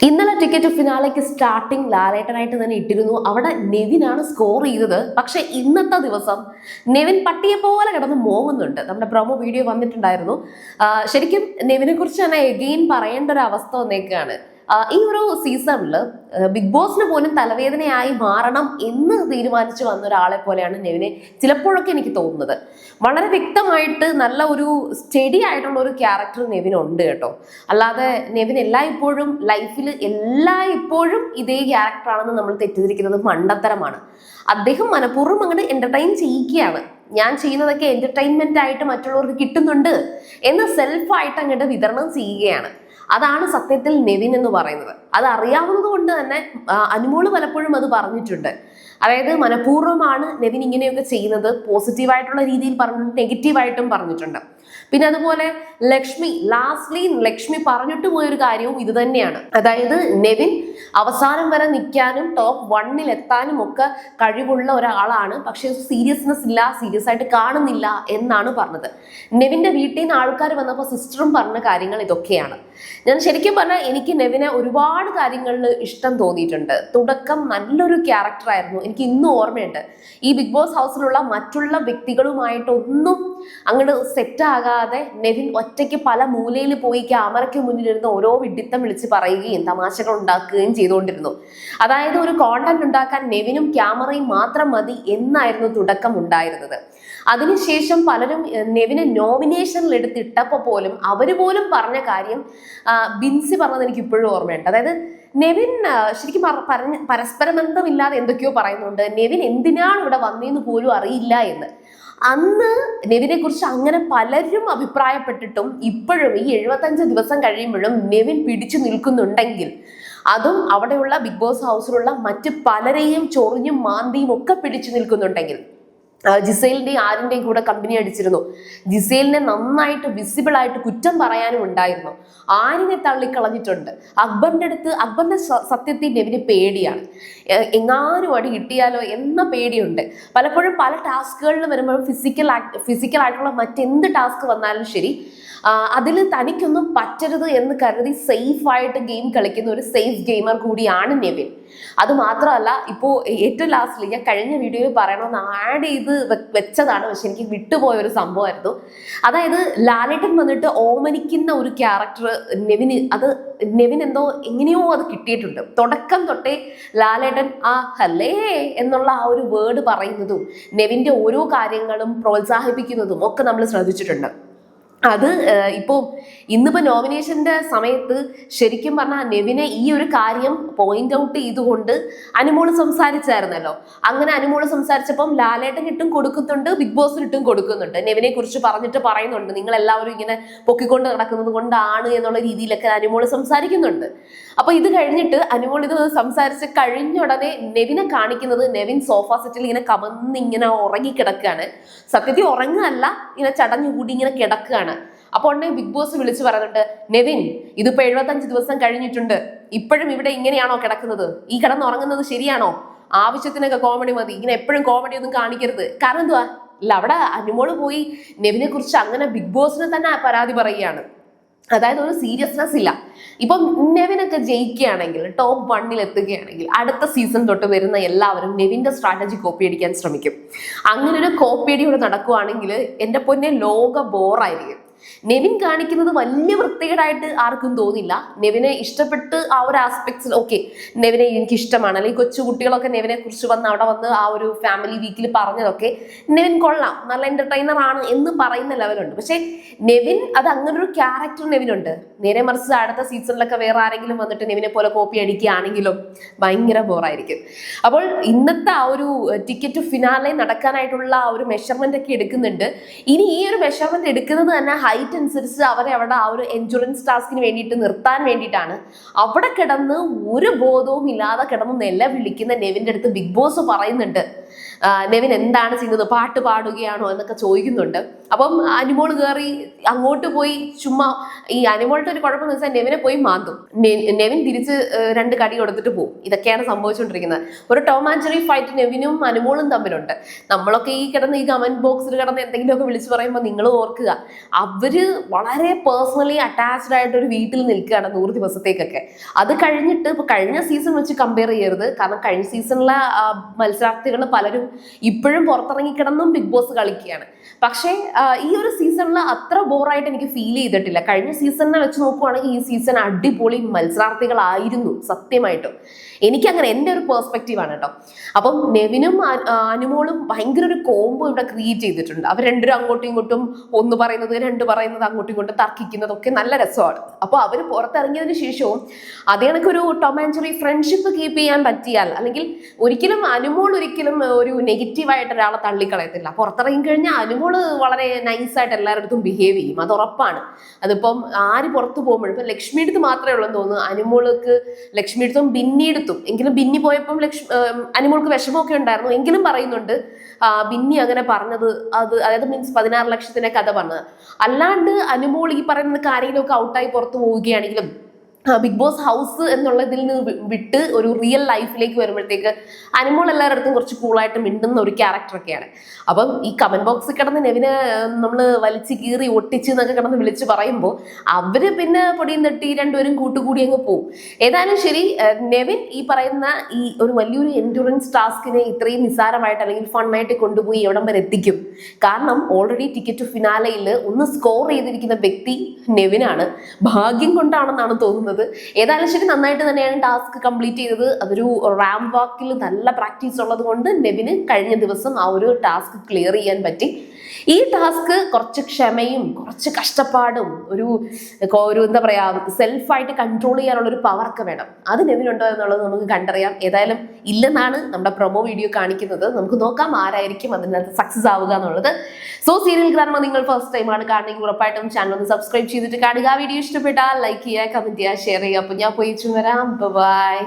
ഇന്നലെ ticket ഫിനാലേക്ക് starting ലാലേട്ടനായിട്ട് തന്നെ ഇട്ടിരുന്നു. അവിടെ നെവിനാണ് സ്കോർ ചെയ്തത്. പക്ഷെ ഇന്നത്തെ ദിവസം നെവിൻ പട്ടിയെ പോലെ കിടന്ന് മോങ്ങുന്നുണ്ട്. നമ്മുടെ പ്രൊമോ വീഡിയോ വന്നിട്ടുണ്ടായിരുന്നു. ശരിക്കും നെവിനെ കുറിച്ച് തന്നെ എഗെയിൻ പറയേണ്ട ഒരു അവസ്ഥ വന്നേക്കാണ്. ഈ ഒരു സീസണിൽ ബിഗ് ബോസിന് പോലും തലവേദനയായി മാറണം എന്ന് തീരുമാനിച്ചു വന്ന ഒരാളെ പോലെയാണ് നെവിനെ ചിലപ്പോഴൊക്കെ എനിക്ക് തോന്നുന്നത്. വളരെ വ്യക്തമായിട്ട് നല്ല ഒരു സ്റ്റഡി ആയിട്ടുള്ള ഒരു ക്യാരക്ടർ നെവിനുണ്ട് കേട്ടോ. അല്ലാതെ നെവിൻ എല്ലായ്പ്പോഴും ലൈഫിൽ എല്ലായ്പ്പോഴും ഇതേ ക്യാരക്ടറാണെന്ന് നമ്മൾ തെറ്റിദ്ധരിക്കുന്നത് മണ്ടത്തരമാണ്. അദ്ദേഹം മനഃപൂർവ്വം അങ്ങോട്ട് എന്റർടൈൻ ചെയ്യിക്കുകയാണ്. ഞാൻ ചെയ്യുന്നതൊക്കെ എന്റർടൈൻമെന്റ് ആയിട്ട് മറ്റുള്ളവർക്ക് കിട്ടുന്നുണ്ട് എന്ന് സെൽഫായിട്ട് അങ്ങോട്ട് വിതരണം ചെയ്യുകയാണ്. അതാണ് സത്യത്തിൽ നെവിൻ എന്ന് പറയുന്നത്. അത് അറിയാവുന്നത് കൊണ്ട് തന്നെ അനുമോള് പലപ്പോഴും അത് പറഞ്ഞിട്ടുണ്ട്. അതായത് മനഃപൂർവ്വമാണ് നെവിൻ ഇങ്ങനെയൊക്കെ ചെയ്യുന്നത്. പോസിറ്റീവായിട്ടുള്ള രീതിയിൽ പറഞ്ഞിട്ടുണ്ട്, നെഗറ്റീവായിട്ടും പറഞ്ഞിട്ടുണ്ട്. പിന്നെ അതുപോലെ ലക്ഷ്മി പറഞ്ഞിട്ട് പോയൊരു കാര്യവും ഇത് തന്നെയാണ്. അതായത് നെവിൻ അവസാനം വരെ നിൽക്കാനും ടോപ്പ് 1-ൽ എത്താനും ഒക്കെ കഴിവുള്ള ഒരാളാണ്. പക്ഷെ സീരിയസ്നെസ് ഇല്ല, സീരിയസ് ആയിട്ട് കാണുന്നില്ല എന്നാണ് പറഞ്ഞത്. നെവിന്റെ വീട്ടിൽ നിന്ന് ആൾക്കാർ വന്നപ്പോൾ സിസ്റ്ററും പറഞ്ഞ കാര്യങ്ങൾ ഇതൊക്കെയാണ്. ഞാൻ ശരിക്കും പറഞ്ഞാൽ എനിക്ക് നെവിനെ ഒരുപാട് കാര്യങ്ങളിൽ ഇഷ്ടം തോന്നിയിട്ടുണ്ട്. തുടക്കം നല്ലൊരു ക്യാരക്ടർ ആയിരുന്നു. എനിക്ക് ഇന്നും ഓർമ്മയുണ്ട്. ഈ ബിഗ് ബോസ് ഹൗസിലുള്ള മറ്റുള്ള വ്യക്തികളുമായിട്ടൊന്നും അങ്ങോട്ട് സെറ്റ് ആകാതെ നെവിൻ ഒറ്റയ്ക്ക് പല മൂലയിൽ പോയി ക്യാമറയ്ക്ക് മുന്നിലിരുന്ന് ഓരോ വിഡിത്തം വിളിച്ച് പറയുകയും തമാശകൾ ഉണ്ടാക്കുകയും ചെയ്തുകൊണ്ടിരുന്നു. അതായത് ഒരു കോണ്ടന്റ് ഉണ്ടാക്കാൻ നെവിനും ക്യാമറയും മാത്രം മതി എന്നായിരുന്നു തുടക്കം ഉണ്ടായിരുന്നത്. അതിനുശേഷം പലരും നെവിനെ നോമിനേഷനിൽ എടുത്തിട്ടപ്പോൾ പോലും അവര് പോലും പറഞ്ഞ കാര്യം ബിൻസി പറഞ്ഞത് എനിക്ക് ഇപ്പോഴും ഓർമ്മയുണ്ട്. അതായത് നെവിൻ ശരിക്കും പരസ്പര ബന്ധമില്ലാതെ എന്തൊക്കെയോ പറയുന്നുണ്ട്. നെവിൻ എന്തിനാണ് ഇവിടെ വന്നതെന്ന് പോലും അറിയില്ല എന്ന്. അന്ന് നെവിനെ കുറിച്ച് അങ്ങനെ പലരും അഭിപ്രായപ്പെട്ടിട്ടും ഇപ്പോഴും ഈ 75 ദിവസം കഴിയുമ്പോഴും നെവിൻ പിടിച്ചു നിൽക്കുന്നുണ്ടെങ്കിൽ, അതും അവിടെയുള്ള ബിഗ് ബോസ് ഹൗസിലുള്ള മറ്റ് പലരെയും ചൊറിഞ്ഞും മാന്തിയും ഒക്കെ പിടിച്ചു നിൽക്കുന്നുണ്ടെങ്കിൽ, ജിസേലിന്റെയും ആരിന്റെയും കൂടെ കമ്പനി അടിച്ചിരുന്നു. ജിസേലിനെ നന്നായിട്ട് വിസിബിൾ ആയിട്ട് കുറ്റം പറയാനും ഉണ്ടായിരുന്നു. ആരിനെ തള്ളിക്കളഞ്ഞിട്ടുണ്ട്. അക്ബറിന്റെ സത്യത്തിൽ നെവിന് പേടിയാണ്. എങ്ങാനും അടി കിട്ടിയാലോ എന്ന പേടിയുണ്ട്. പലപ്പോഴും പല ടാസ്കുകളിൽ വരുമ്പോഴും ഫിസിക്കൽ ആയിട്ടുള്ള മറ്റെന്ത് ടാസ്ക് വന്നാലും ശരി, അതിൽ തനിക്കൊന്നും പറ്റരുത് എന്ന് കരുതി സേഫായിട്ട് ഗെയിം കളിക്കുന്ന ഒരു സേഫ് ഗെയിമർ കൂടിയാണ് നെവിൻ. അത് മാത്രമല്ല, ഇപ്പോൾ ഏറ്റവും ലാസ്റ്റിൽ ഞാൻ കഴിഞ്ഞ വീഡിയോയിൽ പറയണമെന്ന് ആഡ് ചെയ്ത് വെച്ചതാണ്, പക്ഷെ എനിക്ക് വിട്ടുപോയ ഒരു സംഭവമായിരുന്നു. അതായത് ലാലേട്ടൻ വന്നിട്ട് ഓമനിക്കുന്ന ഒരു ക്യാരക്ടർ നെവിൻ എന്തോ എങ്ങനെയോ അത് കിട്ടിയിട്ടുണ്ട്. തുടക്കം തൊട്ടേ ലാലേട്ടൻ ഹല്ലേ എന്നുള്ള ആ ഒരു വേർഡ് പറയുന്നതും നെവിന്റെ ഓരോ കാര്യങ്ങളും പ്രോത്സാഹിപ്പിക്കുന്നതും ഒക്കെ നമ്മൾ ശ്രദ്ധിച്ചിട്ടുണ്ട്. അത് ഇന്നിപ്പോ നോമിനേഷന്റെ സമയത്ത് ശരിക്കും പറഞ്ഞാൽ നെവിനെ ഈ ഒരു കാര്യം പോയിന്റ് ഔട്ട് ചെയ്തുകൊണ്ട് അനുമോള് സംസാരിച്ചായിരുന്നല്ലോ. അങ്ങനെ അനുമോള് സംസാരിച്ചപ്പം ലാലേട്ടൻ ഇട്ടും കൊടുക്കുന്നുണ്ട്, ബിഗ് ബോസിന് ഇട്ടും കൊടുക്കുന്നുണ്ട്. നെവിനെ കുറിച്ച് പറയുന്നുണ്ട്, നിങ്ങൾ എല്ലാവരും ഇങ്ങനെ പൊക്കിക്കൊണ്ട് നടക്കുന്നത് കൊണ്ടാണ് എന്നുള്ള രീതിയിലൊക്കെ അനുമോള് സംസാരിക്കുന്നുണ്ട്. അപ്പൊ ഇത് കഴിഞ്ഞിട്ട് അനുമോൾ ഇത് സംസാരിച്ച് കഴിഞ്ഞ ഉടനെ നെവിനെ കാണിക്കുന്നത് നെവിൻ സോഫ സെറ്റിൽ ഇങ്ങനെ കമന്നിങ്ങനെ ഉറങ്ങി കിടക്കുകയാണ്. സത്യത്തിൽ ഉറങ്ങുകയല്ല, ഇങ്ങനെ ചടഞ്ഞുകൂടി ഇങ്ങനെ കിടക്കുകയാണ്. അപ്പോൾ ഉടനെ ബിഗ് ബോസ് വിളിച്ചു പറയുന്നുണ്ട്, നെവിൻ ഇതിപ്പോ 75 ദിവസം കഴിഞ്ഞിട്ടുണ്ട്, ഇപ്പോഴും ഇവിടെ ഇങ്ങനെയാണോ കിടക്കുന്നത്? ഈ കിടന്നുറങ്ങുന്നത് ശരിയാണോ? ആവശ്യത്തിനൊക്കെ കോമഡി മതി, ഇങ്ങനെ എപ്പോഴും കോമഡി ഒന്നും കാണിക്കരുത്. കാരണം എന്തുവാ, ഇല്ല അവിടെ അനുമോള് പോയി നെവിനെ കുറിച്ച് അങ്ങനെ ബിഗ് ബോസിന് തന്നെ പരാതി പറയുകയാണ്. അതായത് ഒരു സീരിയസ്നെസ് ഇല്ല. ഇപ്പം നെവിനൊക്കെ ജയിക്കുകയാണെങ്കിൽ, ടോപ്പ് 1-ൽ എത്തുകയാണെങ്കിൽ, അടുത്ത സീസൺ തൊട്ട് വരുന്ന എല്ലാവരും നെവിന്റെ സ്ട്രാറ്റജി കോപ്പി അടിക്കാൻ ശ്രമിക്കും. അങ്ങനെ ഒരു കോപ്പിയടി ഇവിടെ നടക്കുവാണെങ്കിൽ എൻ്റെ പൊന്നെ ലോക ബോറായിരിക്കും. നെവിൻ കാണിക്കുന്നത് വലിയ വൃത്തികേടായിട്ട് ആർക്കും തോന്നില്ല. നെവിനെ ഇഷ്ടപ്പെട്ട് ആ ഒരു ആസ്പെക്ട്സിൽ ഓക്കെ, നെവിനെ എനിക്ക് ഇഷ്ടമാണ്, അല്ലെങ്കിൽ കൊച്ചു കുട്ടികളൊക്കെ നെവിനെ കുറിച്ച് വന്ന് അവിടെ വന്ന് ആ ഒരു ഫാമിലി വീക്കിൽ പറഞ്ഞതൊക്കെ നെവിൻ കൊള്ളാം, നല്ല എന്റർടൈനർ ആണ് എന്ന് പറയുന്ന ലെവലുണ്ട്. പക്ഷെ നെവിൻ അത് അങ്ങനെ ഒരു ക്യാരക്ടർ നെവിനുണ്ട്. നേരെ മറിച്ച് അടുത്ത സീസണിലൊക്കെ വേറെ ആരെങ്കിലും വന്നിട്ട് നെവിനെ പോലെ കോപ്പി അടിക്കുകയാണെങ്കിലും ഭയങ്കര ബോറായിരിക്കും. അപ്പോൾ ഇന്നത്തെ ആ ഒരു ടിക്കറ്റ് ഫിനാലെ നടക്കാനായിട്ടുള്ള ആ ഒരു മെഷർമെന്റ് ഒക്കെ എടുക്കുന്നുണ്ട്. ഇനി ഈ ഒരു മെഷർമെന്റ് എടുക്കുന്നത് തന്നെ ഹൈറ്റ് അനുസരിച്ച് അവരെ അവിടെ ആ ഒരു എൻഡുറൻസ് ടാസ്കിന് വേണ്ടിയിട്ട് നിർത്താൻ വേണ്ടിയിട്ടാണ്. അവിടെ കിടന്ന് ഒരു ബോധവും ഇല്ലാതെ കിടന്ന് നിലവിളിക്കുന്ന നെവിന്റെ അടുത്ത് ബിഗ് ബോസ് പറയുന്നുണ്ട്, നെവിൻ എന്താണ് ചെയ്യുന്നത്, പാട്ട് പാടുകയാണോ എന്നൊക്കെ ചോദിക്കുന്നുണ്ട്. അപ്പം അനുമോള് കയറി അങ്ങോട്ട് പോയി ചുമ്മാ, ഈ അനുമോളുടെ ഒരു കുഴപ്പമെന്ന് വെച്ചാൽ നെവിനെ പോയി മാന്തും, നെവിൻ തിരിച്ച് 2 കടി കൊടുത്തിട്ട് പോകും. ഇതൊക്കെയാണ് സംഭവിച്ചുകൊണ്ടിരിക്കുന്നത്. ഒരു ടോം ആൻഡ് ജെറി ഫൈറ്റ് നെവിനും അനുമോളും തമ്മിലുണ്ട്. നമ്മളൊക്കെ ഈ കമന്റ് ബോക്സിൽ കിടന്ന് എന്തെങ്കിലുമൊക്കെ വിളിച്ചു പറയുമ്പോൾ നിങ്ങൾ ഓർക്കുക, അവര് വളരെ പേഴ്സണലി അറ്റാച്ച്ഡ് ആയിട്ട് ഒരു വീട്ടിൽ നിൽക്കുകയാണ് 100 ദിവസത്തേക്കൊക്കെ. അത് കഴിഞ്ഞിട്ട് ഇപ്പൊ കഴിഞ്ഞ സീസൺ വെച്ച് കമ്പയർ ചെയ്യരുത്, കാരണം കഴിഞ്ഞ സീസണിലെ മത്സരാർത്ഥികൾ പലരും ഇപ്പോഴും പുറത്തിറങ്ങി കിടന്നും ബിഗ് ബോസ് കളിക്കുകയാണ്. പക്ഷേ ഈ ഒരു സീസണിൽ അത്ര ബോറായിട്ട് എനിക്ക് ഫീൽ ചെയ്തിട്ടില്ല. കഴിഞ്ഞ സീസണിനെ വെച്ച് നോക്കുവാണെങ്കിൽ ഈ സീസൺ അടിപൊളി മത്സരാർത്ഥികളായിരുന്നു സത്യമായിട്ടും. എനിക്കങ്ങനെ എൻ്റെ ഒരു പെർസ്പെക്റ്റീവ് ആണ് കേട്ടോ. അപ്പം നെവിനും അനുമോളും ഭയങ്കര ഒരു കോംബോ ഇവിടെ ക്രിയേറ്റ് ചെയ്തിട്ടുണ്ട്. അവർ രണ്ടുപേരും അങ്ങോട്ടും ഇങ്ങോട്ടും ഒന്ന് പറയുന്നത് രണ്ട് പറയുന്നത് അങ്ങോട്ടും ഇങ്ങോട്ടും തർക്കിക്കുന്നതൊക്കെ നല്ല രസമാണ്. അപ്പോൾ അവർ പുറത്തിറങ്ങിയതിന് ശേഷവും അതേ കണക്കൊരു Tom and Jerry friendship keep ചെയ്യാൻ പറ്റിയാൽ, അല്ലെങ്കിൽ ഒരിക്കലും അനുമോൾ ഒരിക്കലും ഒരു നെഗറ്റീവായിട്ട് ഒരാളെ തള്ളിക്കളയത്തില്ല. പുറത്തിറങ്ങി കഴിഞ്ഞാൽ അനുമോള് വളരെ നൈസായിട്ട് എല്ലാവരുടെ അടുത്തും ബിഹേവ് ചെയ്യും, അത് ഉറപ്പാണ്. അതിപ്പം ആര് പുറത്തു പോകുമ്പോഴും ഇപ്പം ലക്ഷ്മി എടുത്ത് മാത്രമേ ഉള്ളെന്ന് തോന്നുന്നു. അനുമോൾക്ക് ലക്ഷ്മി എടുത്തും ബിന്നി എടുത്തും, എങ്കിലും ബിന്നി പോയപ്പം അനുമോൾക്ക് വിഷമമൊക്കെ ഉണ്ടായിരുന്നു, എങ്കിലും പറയുന്നുണ്ട് ബിന്നി അങ്ങനെ പറഞ്ഞത് അതായത് മീൻസ് 16 ലക്ഷത്തിന്റെ കഥ പറഞ്ഞത്. അല്ലാണ്ട് അനുമോൾ ഈ പറയുന്ന കാര്യങ്ങളൊക്കെ ഔട്ടായി പുറത്തു പോവുകയാണെങ്കിലും ബിഗ് ബോസ് ഹൗസ് എന്നുള്ളതിൽ നിന്ന് വിട്ട് ഒരു റിയൽ ലൈഫിലേക്ക് വരുമ്പോഴത്തേക്ക് അനുമോൾ എല്ലാവരുടെ അടുത്തും കുറച്ച് കൂളായിട്ട് മിണ്ടുന്ന ഒരു ക്യാരക്ടറൊക്കെയാണ്. അപ്പം ഈ കമന്റ് ബോക്സിൽ കിടന്ന് നെവിനെ നമ്മൾ വലിച്ചു കീറി ഒട്ടിച്ച് എന്നൊക്കെ കിടന്ന് വിളിച്ച് പറയുമ്പോൾ അവര് പിന്നെ പൊടിയും തട്ടി രണ്ടുപേരും കൂട്ടുകൂടി അങ്ങ് പോകും. ഏതായാലും ശരി, നെവിൻ ഈ പറയുന്ന ഈ ഒരു വലിയൊരു എൻഡ്യൂറൻസ് ടാസ്കിനെ ഇത്രയും നിസ്സാരമായിട്ട് അല്ലെങ്കിൽ ഫണ്ണായിട്ട് കൊണ്ടുപോയി എവിടം വരെ എത്തിക്കും. കാരണം ഓൾറെഡി ടിക്കറ്റ് ടു ഫിനാലയിൽ ഒന്ന് സ്കോർ ചെയ്തിരിക്കുന്ന വ്യക്തി നെവിനാണ്. ഭാഗ്യം കൊണ്ടാണെന്നാണ് തോന്നുന്നത്. ഏതായാലും ശരി, നന്നായിട്ട് തന്നെയാണ് ടാസ്ക് കംപ്ലീറ്റ് ചെയ്തത്. അതൊരു റാം വാക്കിൽ നല്ല പ്രാക്ടീസ് ഉള്ളത് കൊണ്ട് നെവിന് കഴിഞ്ഞ ദിവസം ആ ഒരു ടാസ്ക് ക്ലിയർ ചെയ്യാൻ പറ്റി. ഈ ടാസ്ക് കുറച്ച് ക്ഷമയും കുറച്ച് കഷ്ടപ്പാടും ഒരു എന്താ പറയാ സെൽഫായിട്ട് കൺട്രോൾ ചെയ്യാനുള്ള ഒരു പവറൊക്കെ വേണം. അത് നെവിനുണ്ടോ എന്നുള്ളത് നമുക്ക് കണ്ടറിയാം. ഏതായാലും ഇല്ലെന്നാണ് നമ്മുടെ പ്രൊമോ വീഡിയോ കാണിക്കുന്നത്. നമുക്ക് നോക്കാം ആരായിരിക്കും അതിനകത്ത് സക്സസ് ആവുക എന്നുള്ളത്. സോ സീരിയൽ ഗ്രാമ നിങ്ങൾ ഫസ്റ്റ് ടൈം ആണ് കാണുന്നെങ്കിൽ ഉറപ്പായിട്ടും ചാനൽ ഒന്ന് സബ്സ്ക്രൈബ് ചെയ്തിട്ട് കാണുക. വീഡിയോ ഇഷ്ടപ്പെട്ടാൽ ലൈക്ക് ചെയ്യുക, കമന്റ് ചെയ്യുക, ഷെയർ ചെയ്യുക. അപ്പൊ ഞാൻ പോയി വരാം. ബൈ.